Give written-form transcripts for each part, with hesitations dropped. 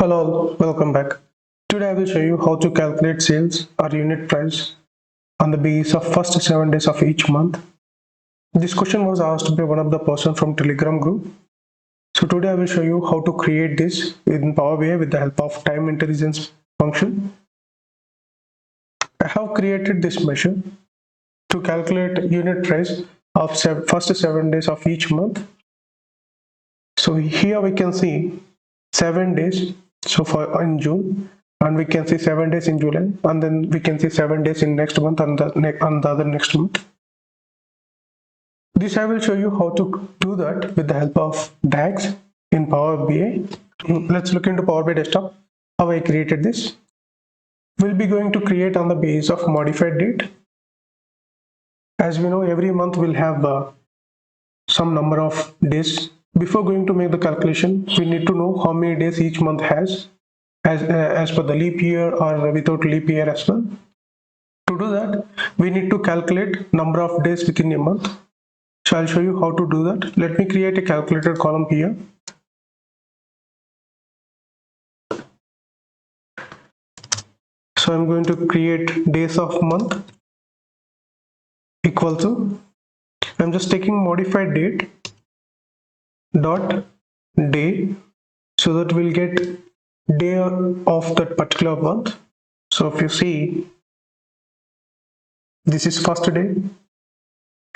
Hello all, welcome back. Today I will show you how to calculate sales or unit price on the basis of first 7 days of each month. This question was asked by one of the person from Telegram group. So today I will show you how to create this in Power BI with the help of time intelligence function. I have created this measure to calculate unit price of first 7 days of each month. So here we can see 7 days so for in June, and we can see 7 days in July, and then we can see 7 days in next month and the other next month. This I will show you how to do that with the help of DAX in Power BI. Let's look into Power BI desktop how I created this. We'll be going to create on the basis of modified date. As we know, every month will have some number of days. Before going to make the calculation, we need to know how many days each month has as per the leap year or without leap year as well. To do that, we need to calculate number of days within a month. So I'll show you how to do that. Let me create a calculated column here. So I'm going to create days of month equal to, I'm just taking modified date dot day, so that we'll get day of that particular month. So if you see, this is first day,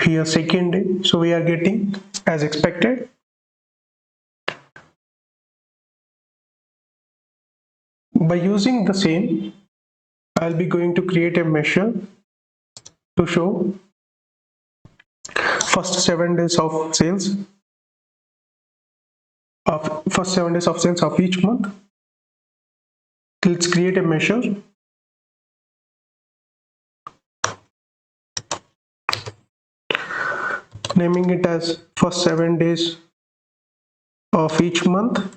here second day, so we are getting as expected. By using the same, I'll be going to create a measure to show first 7 days of sales of each month. Let's create a measure. Naming it as first 7 days of each month.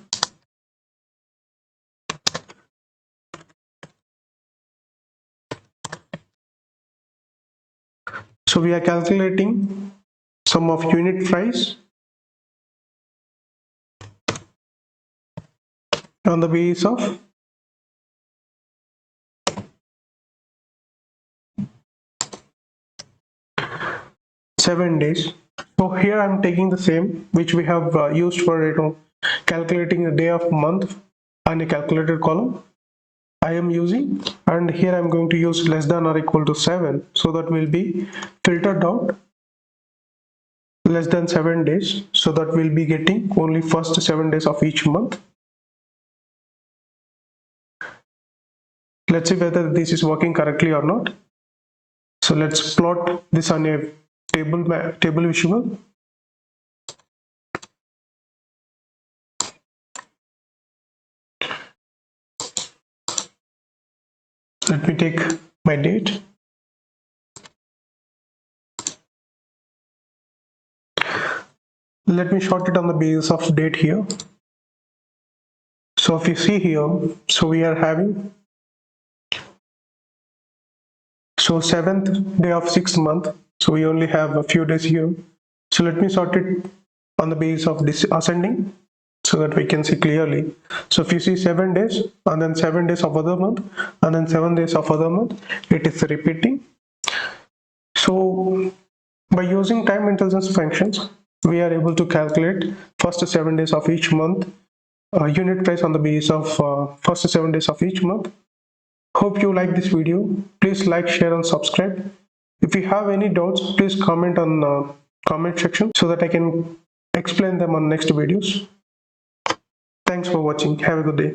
So we are calculating sum of unit price on the basis of seven days. So here I'm taking the same which we have used for calculating the day of month and a calculated column. I am using, and here I'm going to use less than or equal to 7, so that will be filtered out less than 7 days, so that we'll be getting only first 7 days of each month. Let's see whether this is working correctly or not. So let's plot this on a table visual. Let me take my date. Let me sort it on the basis of date here. So if you see here, so we are having, so 7th day of 6th month, so we only have a few days here. So let me sort it on the basis of this ascending, so that we can see clearly. So if you see 7 days and then 7 days of other month and then 7 days of other month, it is repeating. So by using time intelligence functions, we are able to calculate first 7 days of each month unit price on the basis of first 7 days of each month. Hope you like this video. Please like, share and subscribe. If you have any doubts, please comment on comment section so that I can explain them on next videos. Thanks for watching. Have a good day.